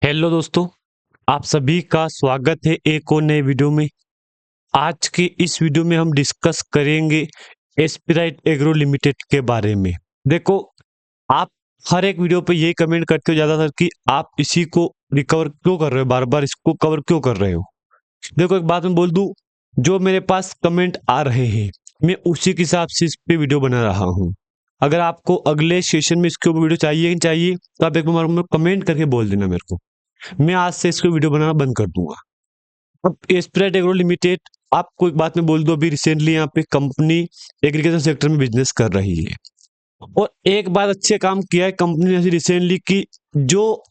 Hello दोस्तों, आप सभी का स्वागत है एक और नए वीडियो में। आज के इस वीडियो में हम डिस्कस करेंगे एस्पिराइट एग्रो लिमिटेड के बारे में। देखो, आप हर एक वीडियो पे यही कमेंट करते हो ज़्यादातर कि आप इसी को रिकवर क्यों कर रहे हो, बार बार इसको कवर क्यों कर रहे हो। देखो, एक बात मैं बोल दूं, जो मेरे पास कमेंट आ रहे हैं मैं उसी के हिसाब से इस पे वीडियो बना रहा हूँ। अगर आपको अगले सेशन में इसके ऊपर वीडियो चाहिए तो आप एक बार कमेंट करके बोल देना मेरे को। मैं आज से इसको वीडियो बनाना बंद कर दूंगा। अब एस्पिराइट एग्रो लिमिटेड, आपको एक बात मैं बोल दूं, अभी रिसेंटली यहाँ पे कंपनी एग्रीकल्चर सेक्टर में बिजनेस कर रही है और एक बात अच्छे काम किया है कंपनी ने ऐसी रिसेंटली कि जो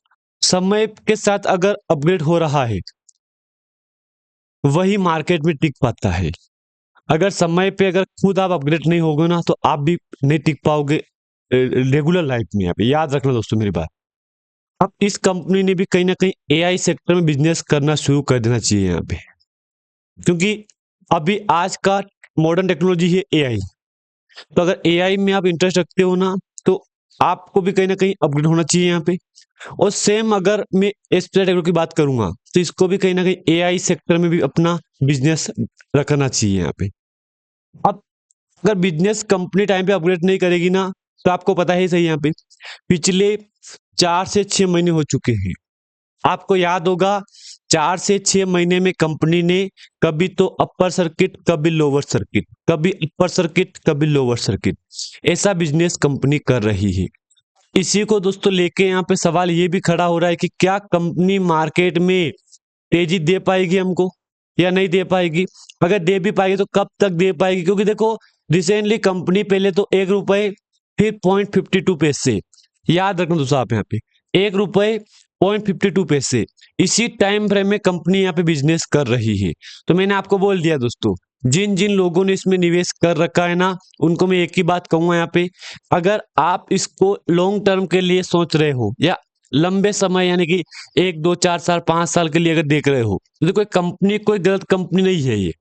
समय के साथ अगर अपग्रेड हो रहा है वही मार्केट में टिक पाता है। अगर समय पे अगर खुद आप अपग्रेड नहीं होगे ना तो आप भी नहीं टिक पाओगे रेगुलर लाइफ में। यहाँ पे याद रखना दोस्तों मेरी बात। अब इस कंपनी ने भी कहीं ना कहीं एआई सेक्टर में बिजनेस करना शुरू कर देना चाहिए यहाँ पे, क्योंकि अभी आज का मॉडर्न टेक्नोलॉजी है एआई। तो अगर एआई में आप इंटरेस्ट रखते हो ना तो आपको भी कहीं ना कहीं अपग्रेड होना चाहिए यहाँ पे। और सेम अगर मैं एस्पिराइट एग्रो की बात करूंगा तो इसको भी कहीं ना कहीं एआई सेक्टर में भी अपना बिजनेस रखना चाहिए यहाँ पे। अब अगर बिजनेस कंपनी टाइम पे अपग्रेड नहीं करेगी ना तो आपको पता ही सही, यहाँ पे पिछले 4 से 6 महीने हो चुके हैं। आपको याद होगा 4 से 6 महीने में कंपनी ने कभी तो अपर सर्किट, कभी लोअर सर्किट, कभी अपर सर्किट, कभी लोअर सर्किट, ऐसा बिजनेस कंपनी कर रही है। इसी को दोस्तों लेके यहाँ पे सवाल ये भी खड़ा हो रहा है कि क्या कंपनी मार्केट में तेजी दे पाएगी हमको या नहीं दे पाएगी। अगर दे भी पाएगी तो कब तक दे पाएगी, क्योंकि देखो रिसेंटली कंपनी पहले तो 1 रुपए फिर 0.52 पैसे, याद रखना दोस्तों आप यहाँ पे 1 रुपए 0.52 पैसे, इसी टाइम फ्रेम में कंपनी यहाँ पे बिजनेस कर रही है। तो मैंने आपको बोल दिया दोस्तों, जिन जिन लोगों ने इसमें निवेश कर रखा है ना उनको मैं एक ही बात कहूंगा यहाँ पे, अगर आप इसको लॉन्ग टर्म के लिए सोच रहे हो या लंबे समय यानी कि 1 2 4 साल 5 साल के लिए अगर देख रहे हो तो कोई कंपनी, कोई गलत कंपनी नहीं है ये।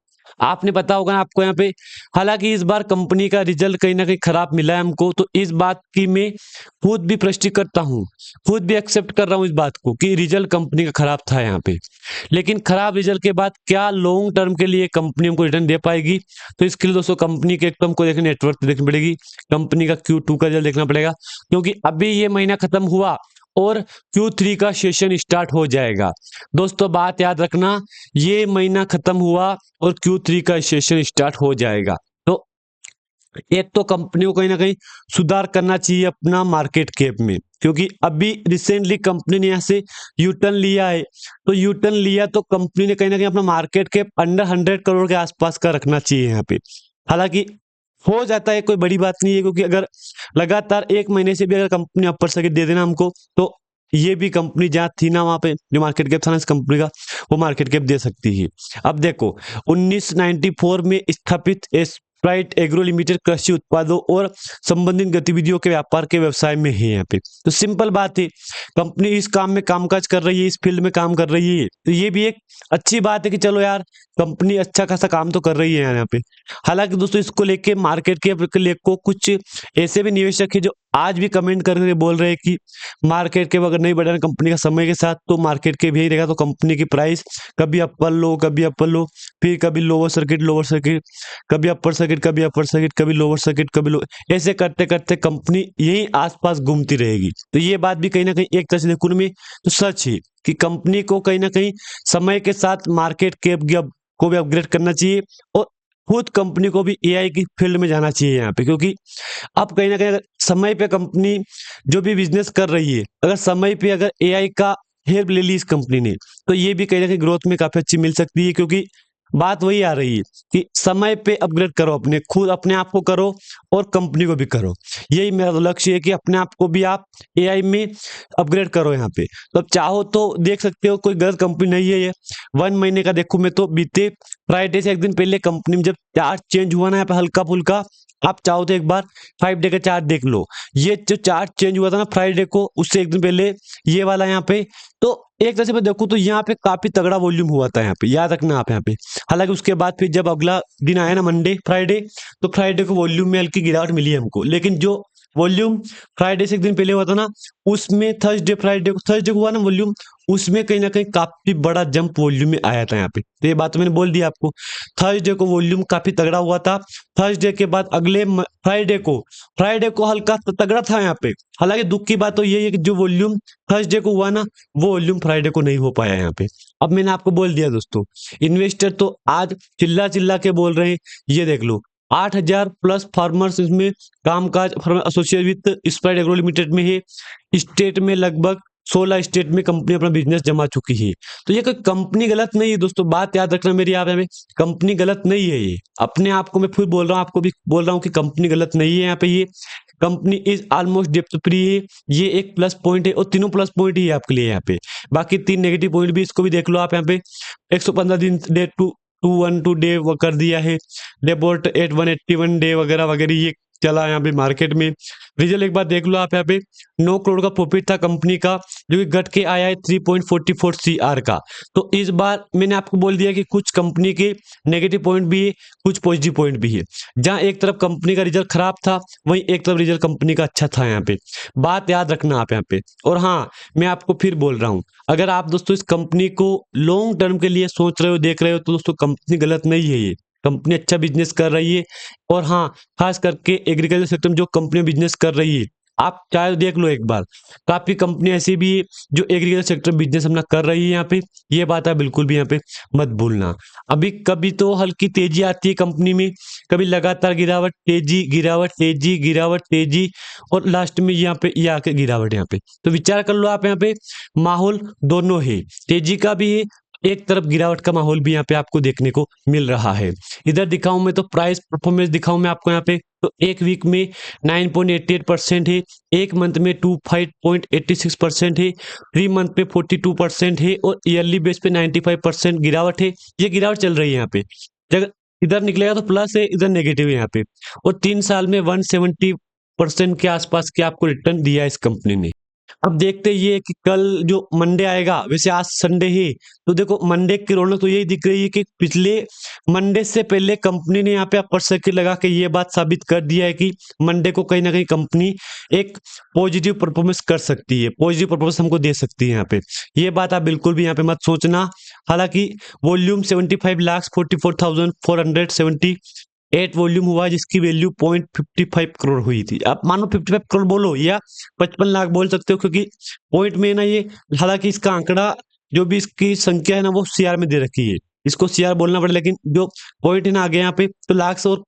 आपने पता होगा आपको यहाँ पे, हालांकि इस बार कंपनी का रिजल्ट कहीं ना कहीं खराब मिला है हमको, तो इस बात की मैं खुद भी पुष्टि करता हूँ, खुद भी एक्सेप्ट कर रहा हूँ इस बात को कि रिजल्ट कंपनी का खराब था यहाँ पे। लेकिन खराब रिजल्ट के बाद क्या लॉन्ग टर्म के लिए कंपनी हमको रिटर्न दे पाएगी, तो इसके लिए दोस्तों कंपनी के एक तो हमको देखना, नेटवर्क देखनी पड़ेगी, कंपनी का Q2 का रिजल्ट देखना पड़ेगा, क्योंकि अभी ये महीना खत्म हुआ और Q3 का सेशन स्टार्ट हो जाएगा। दोस्तों बात याद रखना, ये महीना खत्म हुआ और Q3 का सेशन स्टार्ट हो जाएगा। तो एक तो कंपनी को कहीं ना कहीं सुधार करना चाहिए अपना मार्केट कैप में, क्योंकि अभी रिसेंटली कंपनी ने यहाँ से यूटर्न लिया है। तो यूटर्न लिया तो कंपनी ने कहीं ना कहीं अपना मार्केट कैप अंडर 100 करोड़ के आसपास का रखना चाहिए यहाँ पे। हालांकि हो जाता है, कोई बड़ी बात नहीं है, क्योंकि अगर लगातार 1 महीने से भी अगर कंपनी अपर सर्किट दे देना हमको तो ये भी कंपनी जहाँ थी ना वहां पे जो मार्केट कैप था ना इस कंपनी का, वो मार्केट कैप दे सकती है। अब देखो 1994 में स्थापित एस्पिराइट एग्रो लिमिटेड कृषि उत्पादों और संबंधित गतिविधियों के व्यापार के व्यवसाय में है यहाँ पे। तो सिंपल बात है, कंपनी इस काम में कामकाज कर रही है, इस फील्ड में काम कर रही है, तो ये भी एक अच्छी बात है कि चलो यार कंपनी अच्छा खासा काम तो कर रही है यहाँ पे। हालांकि दोस्तों इसको लेके मार्केट के लेको कुछ ऐसे भी निवेशक है जो आज भी कमेंट करके बोल रहे हैं कि मार्केट के अगर नहीं बढ़ाना कंपनी का समय के साथ तो मार्केट के भी यही रहेगा, तो कंपनी की प्राइस कभी अपर लो, कभी अपर लो, फिर कभी लोअर सर्किट, लोअर सर्किट, कभी अपर सर्किट, कभी अपर सर्किट, कभी लोअर सर्किट, कभी लो, ऐसे करते करते कंपनी यही आसपास घूमती रहेगी। तो ये बात भी कहीं ना कहीं एक तरह से देखने में तो सच है कि कंपनी को कहीं ना कहीं समय के साथ मार्केट कैप को भी अपग्रेड करना चाहिए और खुद कंपनी को भी एआई की फील्ड में जाना चाहिए यहाँ पे, क्योंकि अब कहीं ना कहीं अगर समय पे कंपनी जो भी बिजनेस कर रही है, अगर समय पे अगर एआई का हेल्प ले ली इस कंपनी ने तो ये भी कहीं ना कहीं ग्रोथ में काफी अच्छी मिल सकती है। क्योंकि बात वही आ रही है कि समय पे अपग्रेड करो, अपने खुद अपने आप को करो और कंपनी को भी करो। यही मेरा लक्ष्य है कि अपने आप को भी आप एआई में अपग्रेड करो यहाँ पे। तो अब चाहो तो देख सकते हो, कोई गलत कंपनी नहीं है ये। 1 महीने का देखो, मैं तो बीते फ्राइडे से एक दिन पहले कंपनी में जब चार्ट चेंज हुआ ना यहाँ पे हल्का फुल्का, आप चाहो तो एक बार 5 डे का चार्ट देख लो। ये जो चार्ट चेंज हुआ था ना फ्राइडे को, उससे एक दिन पहले ये वाला यहाँ पे, तो एक तरह से मैं देखूं तो यहाँ पे काफी तगड़ा वॉल्यूम हुआ था यहाँ पे, याद रखना आप यहाँ पे। हालांकि उसके बाद फिर जब अगला दिन आया ना मंडे फ्राइडे, तो फ्राइडे को वॉल्यूम में हल्की गिरावट मिली हमको, लेकिन जो वॉल्यूम फ्राइडे से एक दिन पहले हुआ था ना, उसमें थर्सडे को हुआ ना वॉल्यूम, उसमें कहीं ना कहीं काफी बड़ा जंप वॉल्यूम में आया था यहाँ पे। तो ये बात तो मैंने बोल दी आपको। थर्सडे को वॉल्यूम काफी तगड़ा हुआ था। थर्सडे के बाद अगले फ्राइडे को हल्का तगड़ा था यहाँ पे। हालांकि दुख की बात तो यही है कि जो वॉल्यूम थर्सडे को हुआ ना, वो वॉल्यूम फ्राइडे को नहीं हो पाया यहाँ पे। अब मैंने आपको बोल दिया दोस्तों, इन्वेस्टर तो आज चिल्ला चिल्ला के बोल रहे हैं। ये देख लो, 8,000 प्लस फार्मर्स इसमें कामकाज associate with Sprite agro limited में है। स्टेट में लगभग 16 स्टेट में कंपनी अपना बिजनेस जमा चुकी है। तो ये कोई कंपनी गलत नहीं है दोस्तों, बात याद रखना मेरी। यहाँ पे कंपनी गलत नहीं है, ये अपने आप को मैं खुद बोल रहा हूँ, आपको भी बोल रहा हूँ कि कंपनी गलत नहीं है। यहाँ पे ये company is almost depth free है। ये एक प्लस पॉइंट है, और तीनों प्लस पॉइंट ही है आपके लिए यहाँ पे। बाकी 3 नेगेटिव पॉइंट भी, इसको भी देख लो आप। यहाँ पे 115 दिन डे 212 डे वो कर दिया है। डेपोर्ट 181 डे वगैरह वगैरह ये चला यहाँ पे मार्केट में। रिजल्ट एक बार देख लो आप। यहाँ पे 9 करोड़ का प्रॉफिट था कंपनी का, जो कि घट के आया है 3.44 CR का। तो इस बार मैंने आपको बोल दिया कि कुछ कंपनी के नेगेटिव पॉइंट भी है, कुछ पॉजिटिव पॉइंट भी है। जहां एक तरफ कंपनी का रिजल्ट खराब था, वहीं एक तरफ रिजल्ट कंपनी का अच्छा था यहाँ पे। बात याद रखना आप यहाँ पे। और हाँ, मैं आपको फिर बोल रहा हूँ, अगर आप दोस्तों इस कंपनी को लॉन्ग टर्म के लिए सोच रहे हो, देख रहे हो, तो दोस्तों कंपनी गलत नहीं है। ये कंपनी अच्छा बिजनेस कर रही है। और हाँ, खास करके एग्रीकल्चर सेक्टर में जो कंपनी बिजनेस कर रही है, आप चाहे देख लो एक बार। काफी कंपनी ऐसी भी है जो एग्रीकल्चर सेक्टर बिजनेस अपना कर रही है यहाँ पे। ये बात है बिल्कुल भी यहाँ पे मत भूलना। अभी कभी तो हल्की तेजी आती है कंपनी में, कभी लगातार गिरावट, तेजी गिरावट, तेजी गिरावट, तेजी, और लास्ट में यहाँ पे ये आके गिरावट यहाँ पे। तो विचार कर लो आप यहाँ पे, माहौल दोनों है, तेजी का भी है, एक तरफ गिरावट का माहौल भी यहाँ पे आपको देखने को मिल रहा है। इधर दिखाऊं मैं तो प्राइस परफॉर्मेंस दिखाऊं मैं आपको यहाँ पे, तो एक वीक में 9.88% है, एक मंथ में 25.86% है, 3 मंथ पे 42% है, और ईयरली बेस पे 95% गिरावट है। ये गिरावट चल रही है यहाँ पे। जब इधर निकलेगा तो प्लस है, इधर नेगेटिव है यहाँ पे। और 3 साल में 170% के आसपास के आपको रिटर्न दिया है इस कंपनी ने। अब देखते ये कि कल जो मंडे आएगा, वैसे आज संडे है, तो देखो मंडे की रौनक तो यही दिख रही है कि पिछले मंडे से पहले कंपनी ने यहाँ पे अपर सर्किट लगा के ये बात साबित कर दिया है कि मंडे को कहीं ना कहीं कंपनी एक पॉजिटिव परफॉर्मेंस कर सकती है, पॉजिटिव परफॉर्मेंस हमको दे सकती है यहाँ पे। ये बात आप बिल्कुल भी यहाँ पे मत सोचना। हालांकि वॉल्यूम 75,44,470 8 वॉल्यूम हुआ, जिसकी वैल्यू 0.55 करोड़ हुई थी। आप मानो 55 करोड़ बोलो या 55 लाख बोल सकते हो, क्योंकि पॉइंट में ना ये, हालांकि इसका आंकड़ा जो भी इसकी संख्या है ना, वो CR में दे रखी है, इसको CR बोलना पड़े, लेकिन जो पॉइंट है ना आगे यहाँ पे, तो लाख और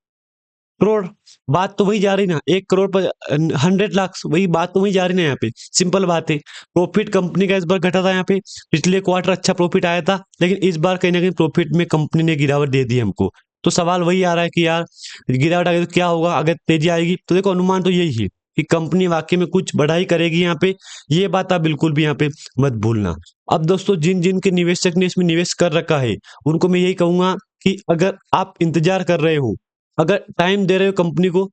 करोड़, बात तो वही जा रही ना, 1 करोड़ पर 100 लाख, वही बात तो वही जा रही ना यहाँ पे। सिंपल बात है। प्रॉफिट कंपनी का इस बार घटा था यहाँ पे, पिछले क्वार्टर अच्छा प्रॉफिट आया था, लेकिन इस बार कहीं ना कहीं प्रॉफिट में कंपनी ने गिरावट दे दी हमको। तो सवाल वही आ रहा है कि यार गिरावट आ गई तो क्या होगा, अगर तेजी आएगी तो देखो अनुमान तो यही है कि कंपनी वाकई में कुछ बढ़ाई करेगी यहाँ पे। ये बात आप बिल्कुल भी यहाँ पे मत भूलना। अब दोस्तों जिन जिन के निवेशक ने इसमें निवेश कर रखा है, उनको मैं यही कहूंगा कि अगर आप इंतजार कर रहे हो, अगर टाइम दे रहे हो कंपनी को,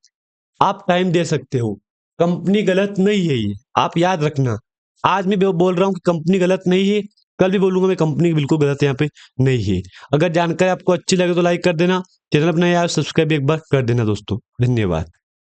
आप टाइम दे सकते हो। कंपनी गलत नहीं है ये, आप याद रखना। आज मैं बोल रहा हूँ कि कंपनी गलत नहीं है, कल भी बोलूंगा मैं कंपनी बिल्कुल गलत यहाँ पे नहीं है। अगर जानकारी आपको अच्छी लगे तो लाइक कर देना, चैनल अपना यार सब्सक्राइब एक बार कर देना दोस्तों। धन्यवाद।